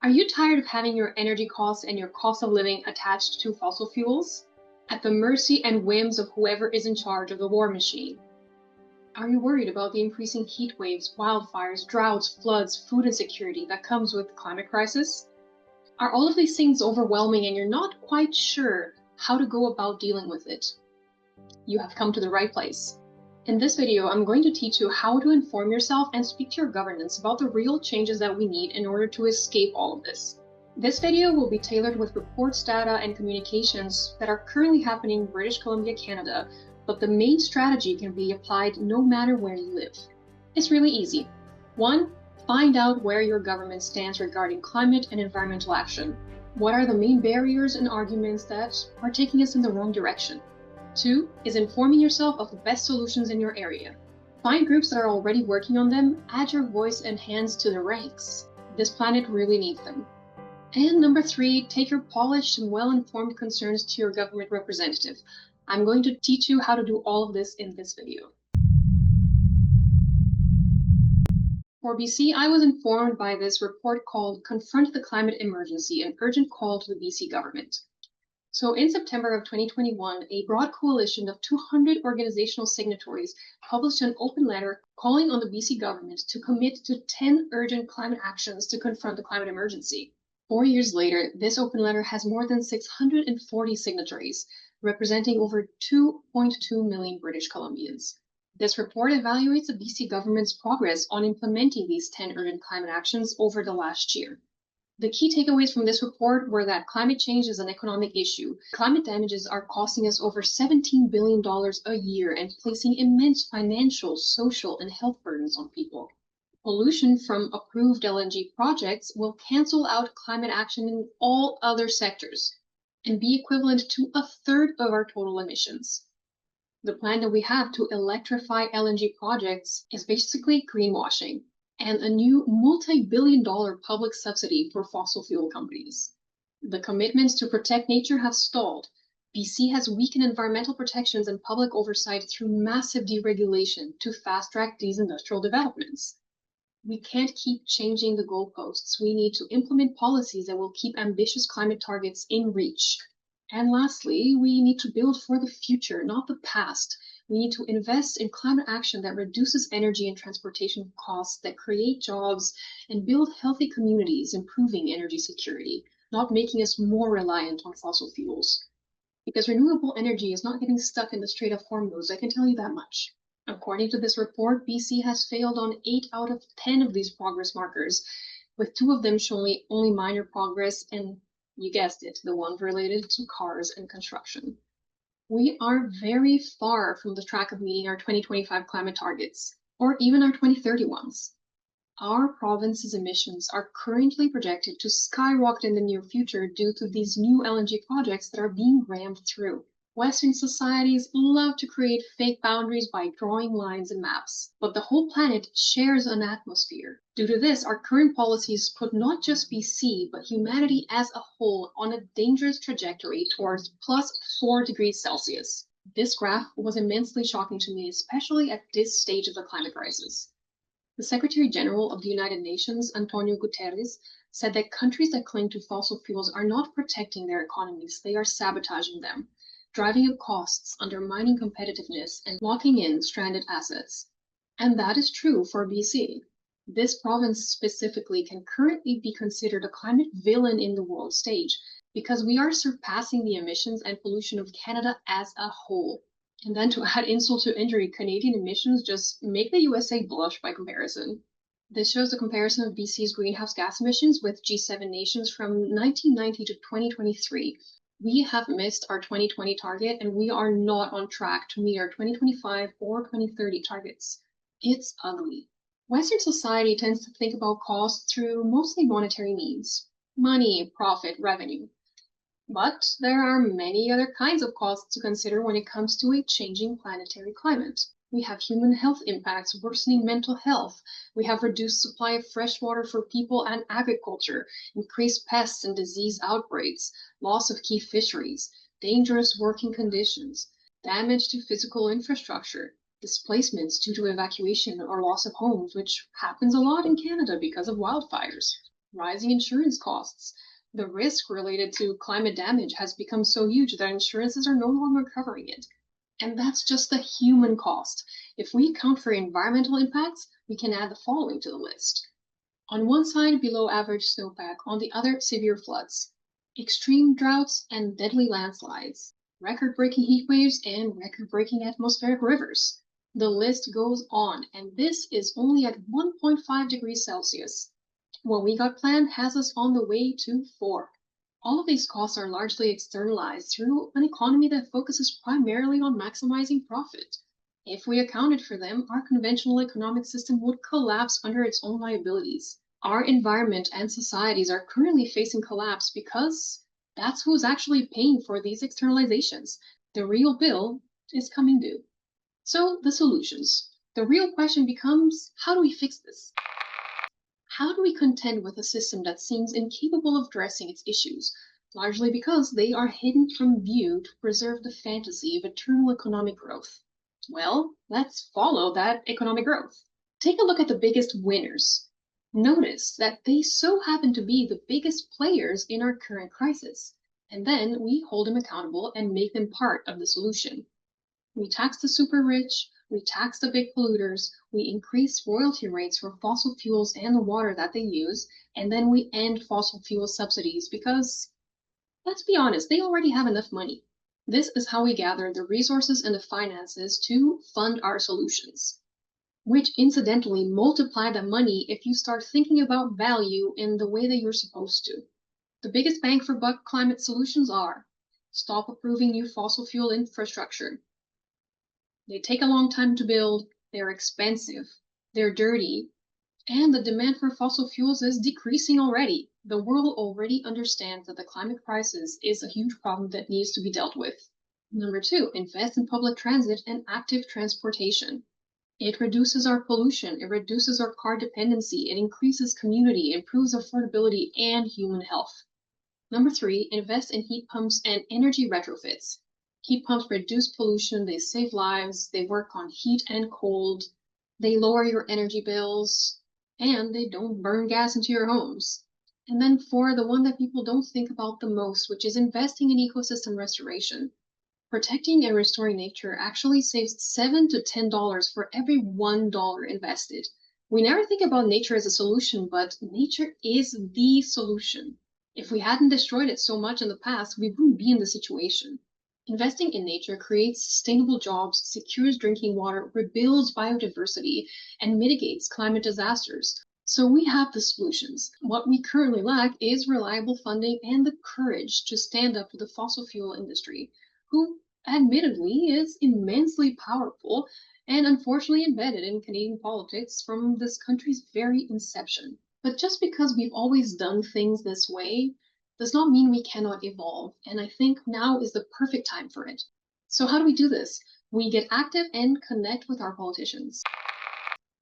Are you tired of having your energy costs and your cost of living attached to fossil fuels? At the mercy and whims of whoever is in charge of the war machine? Are you worried about the increasing heat waves, wildfires, droughts, floods, food insecurity that comes with the climate crisis? Are all of these things overwhelming and you're not quite sure how to go about dealing with it? You have come to the right place. In this video, I'm going to teach you how to inform yourself and speak to your governance about the real changes that we need in order to escape all of this. This video will be tailored with reports, data, and communications that are currently happening in British Columbia, Canada, but the main strategy can be applied no matter where you live. It's really easy. 1. Find out where your government stands regarding climate and environmental action. What are the main barriers and arguments that are taking us in the wrong direction? 2 is informing yourself of the best solutions in your area. Find groups that are already working on them, add your voice and hands to the ranks. This planet really needs them. And number 3, take your polished and well-informed concerns to your government representative. I'm going to teach you how to do all of this in this video. For BC, I was informed by this report called Confront the Climate Emergency, an urgent call to the BC government. So in September of 2021, a broad coalition of 200 organizational signatories published an open letter calling on the BC government to commit to 10 urgent climate actions to confront the climate emergency. 4 years later, this open letter has more than 640 signatories, representing over 2.2 million British Columbians. This report evaluates the BC government's progress on implementing these 10 urgent climate actions over the last year. The key takeaways from this report were that climate change is an economic issue. Climate damages are costing us over $17 billion a year and placing immense financial, social, and health burdens on people. Pollution from approved LNG projects will cancel out climate action in all other sectors and be equivalent to a third of our total emissions. The plan that we have to electrify LNG projects is basically greenwashing and a new multi-billion-dollar public subsidy for fossil fuel companies. The commitments to protect nature have stalled. BC has weakened environmental protections and public oversight through massive deregulation to fast-track these industrial developments. We can't keep changing the goalposts. We need to implement policies that will keep ambitious climate targets in reach. And lastly, we need to build for the future, not the past. We need to invest in climate action that reduces energy and transportation costs, that create jobs, and build healthy communities, improving energy security, not making us more reliant on fossil fuels. Because renewable energy is not getting stuck in the Strait of Hormuz, I can tell you that much. According to this report, BC has failed on 8 out of 10 of these progress markers, with 2 of them showing only minor progress, and you guessed it, the one related to cars and construction. We are very far from the track of meeting our 2025 climate targets, or even our 2030 ones. Our province's emissions are currently projected to skyrocket in the near future due to these new LNG projects that are being rammed through. Western societies love to create fake boundaries by drawing lines and maps, but the whole planet shares an atmosphere. Due to this, our current policies put not just BC, but humanity as a whole on a dangerous trajectory towards plus 4 degrees Celsius. This graph was immensely shocking to me, especially at this stage of the climate crisis. The Secretary General of the United Nations, Antonio Guterres, said that countries that cling to fossil fuels are not protecting their economies, they are sabotaging them, driving up costs, undermining competitiveness, and locking in stranded assets. And that is true for BC. This province specifically can currently be considered a climate villain in the world stage because we are surpassing the emissions and pollution of Canada as a whole. And then to add insult to injury, Canadian emissions just make the USA blush by comparison. This shows the comparison of BC's greenhouse gas emissions with G7 nations from 1990 to 2023. We have missed our 2020 target and we are not on track to meet our 2025 or 2030 targets. It's ugly. Western society tends to think about costs through mostly monetary means: money, profit, revenue. But there are many other kinds of costs to consider when it comes to a changing planetary climate. We have human health impacts, worsening mental health. We have reduced supply of fresh water for people and agriculture, increased pests and disease outbreaks, loss of key fisheries, dangerous working conditions, damage to physical infrastructure, displacements due to evacuation or loss of homes, which happens a lot in Canada because of wildfires. rising insurance costs. The risk related to climate damage has become so huge that insurances are no longer covering it. And that's just the human cost. If we account for environmental impacts, we can add the following to the list. On one side, below average snowpack, on the other, severe floods, extreme droughts and deadly landslides, record-breaking heat waves, and record-breaking atmospheric rivers. The list goes on, and this is only at 1.5 degrees Celsius. What we got planned has us on the way to 4. All of these costs are largely externalized through an economy that focuses primarily on maximizing profit. If we accounted for them, our conventional economic system would collapse under its own liabilities. Our environment and societies are currently facing collapse because that's who's actually paying for these externalizations. The real bill is coming due. So, the solutions. The real question becomes, how do we fix this? How do we contend with a system that seems incapable of addressing its issues, largely because they are hidden from view to preserve the fantasy of eternal economic growth? Well, let's follow that economic growth. Take a look at the biggest winners. Notice that they so happen to be the biggest players in our current crisis, and then we hold them accountable and make them part of the solution. We tax the super rich, we tax the big polluters, we increase royalty rates for fossil fuels and the water that they use, and then we end fossil fuel subsidies because, let's be honest, they already have enough money. This is how we gather the resources and the finances to fund our solutions, which incidentally multiply the money if you start thinking about value in the way that you're supposed to. The biggest bang for buck climate solutions are: stop approving new fossil fuel infrastructure. They take a long time to build, they're expensive, they're dirty, and the demand for fossil fuels is decreasing already. The world already understands that the climate crisis is a huge problem that needs to be dealt with. Number 2, invest in public transit and active transportation. It reduces our pollution, it reduces our car dependency, it increases community, improves affordability and human health. Number 3, invest in heat pumps and energy retrofits. Heat pumps reduce pollution, they save lives, they work on heat and cold, they lower your energy bills, and they don't burn gas into your homes. And then 4, the one that people don't think about the most, which is investing in ecosystem restoration. Protecting and restoring nature actually saves $7 to $10 for every $1 invested. We never think about nature as a solution, but nature is the solution. If we hadn't destroyed it so much in the past, we wouldn't be in this situation. Investing in nature creates sustainable jobs, secures drinking water, rebuilds biodiversity, and mitigates climate disasters. So we have the solutions. What we currently lack is reliable funding and the courage to stand up to the fossil fuel industry, who admittedly is immensely powerful and unfortunately embedded in Canadian politics from this country's very inception. But just because we've always done things this way does not mean we cannot evolve, and I think now is the perfect time for it. So how do we do this? We get active and connect with our politicians.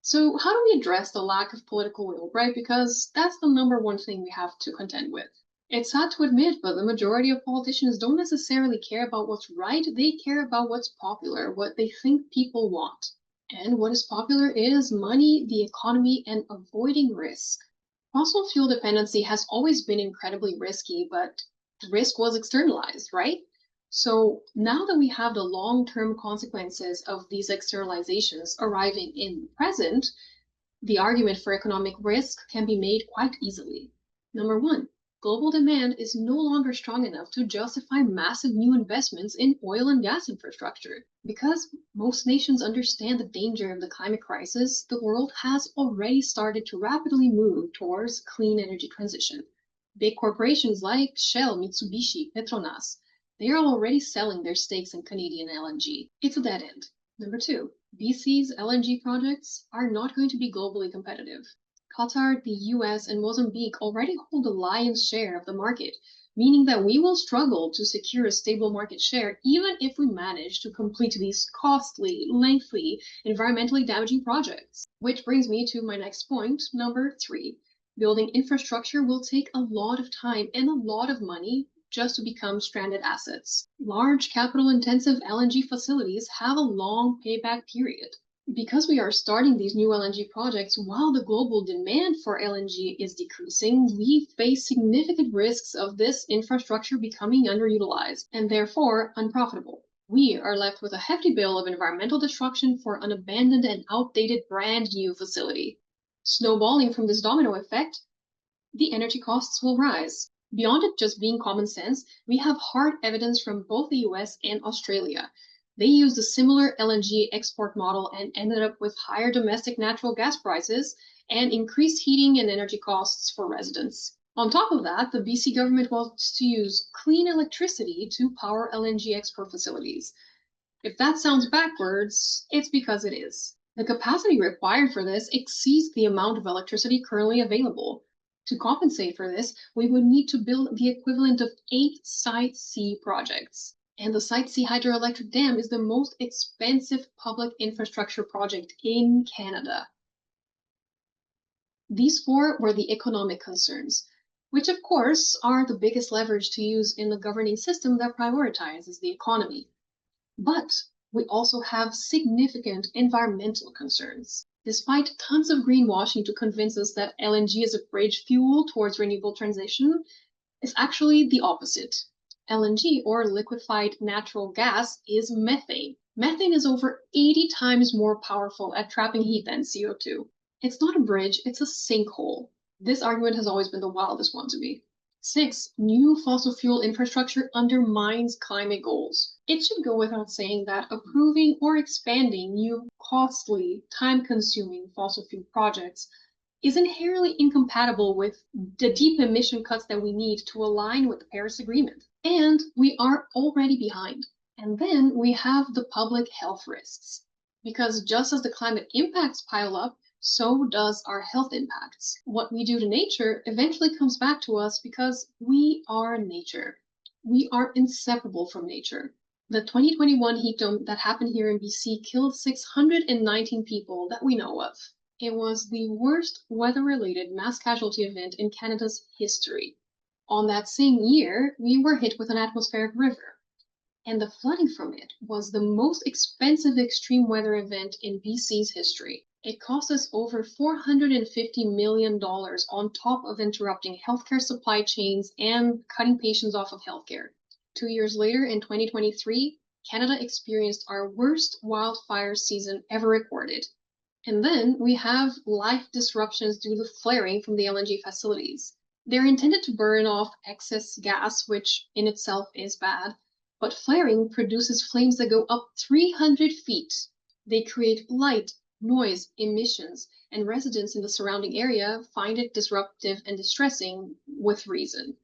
So how do we address the lack of political will, right? Because that's the number one thing we have to contend with. It's sad to admit, but the majority of politicians don't necessarily care about what's right, they care about what's popular, what they think people want. And what is popular is money, the economy, and avoiding risk. Fossil fuel dependency has always been incredibly risky, but risk was externalized, right? So now that we have the long-term consequences of these externalizations arriving in the present, the argument for economic risk can be made quite easily. Number 1, global demand is no longer strong enough to justify massive new investments in oil and gas infrastructure. Because most nations understand the danger of the climate crisis, the world has already started to rapidly move towards clean energy transition. Big corporations like Shell, Mitsubishi, Petronas, they are already selling their stakes in Canadian LNG. It's a dead end. Number 2, BC's LNG projects are not going to be globally competitive. Qatar, the US, and Mozambique already hold the lion's share of the market, meaning that we will struggle to secure a stable market share even if we manage to complete these costly, lengthy, environmentally damaging projects. Which brings me to my next point, number 3. Building infrastructure will take a lot of time and a lot of money just to become stranded assets. Large capital-intensive LNG facilities have a long payback period. Because we are starting these new LNG projects while the global demand for LNG is decreasing, we face significant risks of this infrastructure becoming underutilized and therefore unprofitable. We are left with a hefty bill of environmental destruction for an abandoned and outdated brand new facility. Snowballing from this domino effect, the energy costs will rise. Beyond it just being common sense, we have hard evidence from both the US and Australia. They used a similar LNG export model and ended up with higher domestic natural gas prices and increased heating and energy costs for residents. On top of that, the BC government wants to use clean electricity to power LNG export facilities. If that sounds backwards, it's because it is. The capacity required for this exceeds the amount of electricity currently available. To compensate for this, we would need to build the equivalent of 8 Site C projects. And the Site C hydroelectric dam is the most expensive public infrastructure project in Canada. These 4 were the economic concerns, which of course are the biggest leverage to use in the governing system that prioritizes the economy. But we also have significant environmental concerns. Despite tons of greenwashing to convince us that LNG is a bridge fuel towards renewable transition, it's actually the opposite. LNG, or liquefied natural gas, is methane. Methane is over 80 times more powerful at trapping heat than CO2. It's not a bridge, it's a sinkhole. This argument has always been the wildest one to me. 6. New fossil fuel infrastructure undermines climate goals. It should go without saying that approving or expanding new, costly, time-consuming fossil fuel projects is inherently incompatible with the deep emission cuts that we need to align with the Paris Agreement. And we are already behind. And then we have the public health risks. Because just as the climate impacts pile up, so does our health impacts. What we do to nature eventually comes back to us because we are nature. We are inseparable from nature. The 2021 heat dome that happened here in BC killed 619 people that we know of. It was the worst weather-related mass casualty event in Canada's history. On that same year, we were hit with an atmospheric river, and the flooding from it was the most expensive extreme weather event in BC's history. It cost us over $450 million on top of interrupting healthcare supply chains and cutting patients off of healthcare. 2 years later, in 2023, Canada experienced our worst wildfire season ever recorded. And then we have life disruptions due to flaring from the LNG facilities. They're intended to burn off excess gas, which in itself is bad, but flaring produces flames that go up 300 feet. They create light, noise, emissions, and residents in the surrounding area find it disruptive and distressing with reason.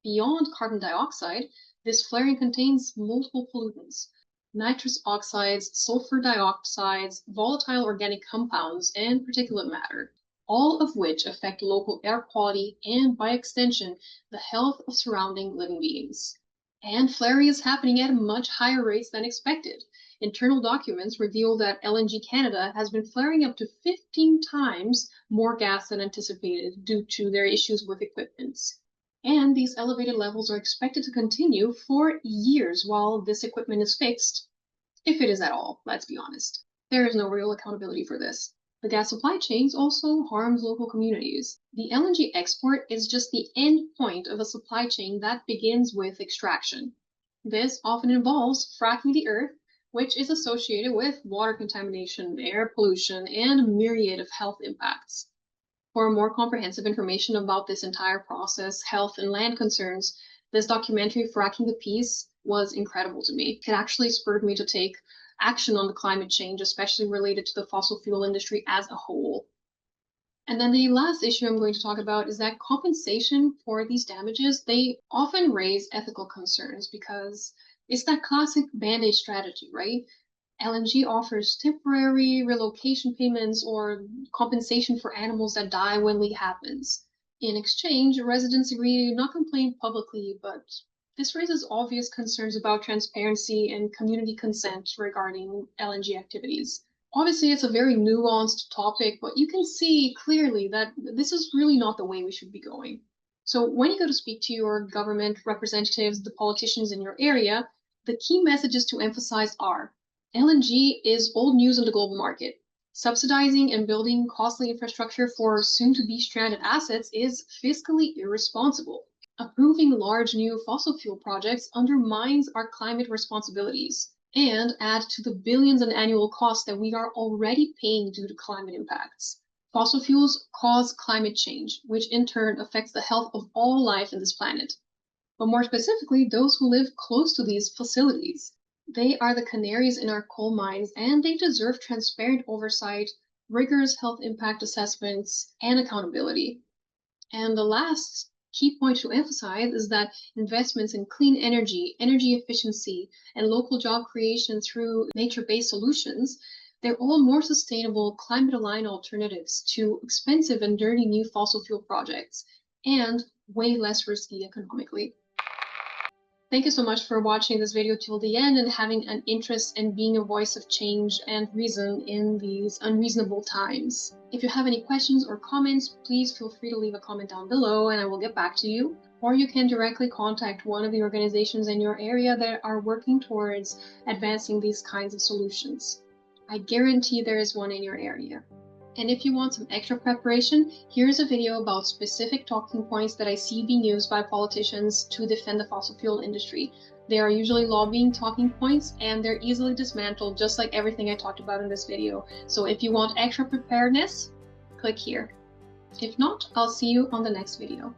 Beyond carbon dioxide, this flaring contains multiple pollutants: nitrous oxides, sulfur dioxides, volatile organic compounds, and particulate matter, all of which affect local air quality and, by extension, the health of surrounding living beings. And flaring is happening at much higher rates than expected. Internal documents reveal that LNG Canada has been flaring up to 15 times more gas than anticipated due to their issues with equipment. And these elevated levels are expected to continue for years while this equipment is fixed. If it is at all, let's be honest. There is no real accountability for this. The gas supply chains also harms local communities. The LNG export is just the end point of a supply chain that begins with extraction. This often involves fracking the earth, which is associated with water contamination, air pollution, and a myriad of health impacts. For more comprehensive information about this entire process, health, and land concerns, this documentary, Fracking the Peace, was incredible to me. It actually spurred me to take action on the climate change, especially related to the fossil fuel industry as a whole. And then the last issue I'm going to talk about is that compensation for these damages, they often raise ethical concerns because it's that classic band-aid strategy, right? LNG offers temporary relocation payments or compensation for animals that die when leak happens. In exchange, residents agree to not complain publicly, but this raises obvious concerns about transparency and community consent regarding LNG activities. Obviously, it's a very nuanced topic, but you can see clearly that this is really not the way we should be going. So when you go to speak to your government representatives, the politicians in your area, the key messages to emphasize are: LNG is old news in the global market. Subsidizing and building costly infrastructure for soon-to-be stranded assets is fiscally irresponsible. Approving large new fossil fuel projects undermines our climate responsibilities and adds to the billions in annual costs that we are already paying due to climate impacts. Fossil fuels cause climate change, which in turn affects the health of all life on this planet, but more specifically, those who live close to these facilities. They are the canaries in our coal mines, and they deserve transparent oversight, rigorous health impact assessments, and accountability. And the last key point to emphasize is that investments in clean energy, energy efficiency, and local job creation through nature-based solutions, they're all more sustainable, climate-aligned alternatives to expensive and dirty new fossil fuel projects, and way less risky economically. Thank you so much for watching this video till the end and having an interest in being a voice of change and reason in these unreasonable times. If you have any questions or comments, please feel free to leave a comment down below and I will get back to you. Or you can directly contact one of the organizations in your area that are working towards advancing these kinds of solutions. I guarantee there is one in your area. And if you want some extra preparation, here's a video about specific talking points that I see being used by politicians to defend the fossil fuel industry. They are usually lobbying talking points and they're easily dismantled, just like everything I talked about in this video. So if you want extra preparedness, click here. If not, I'll see you on the next video.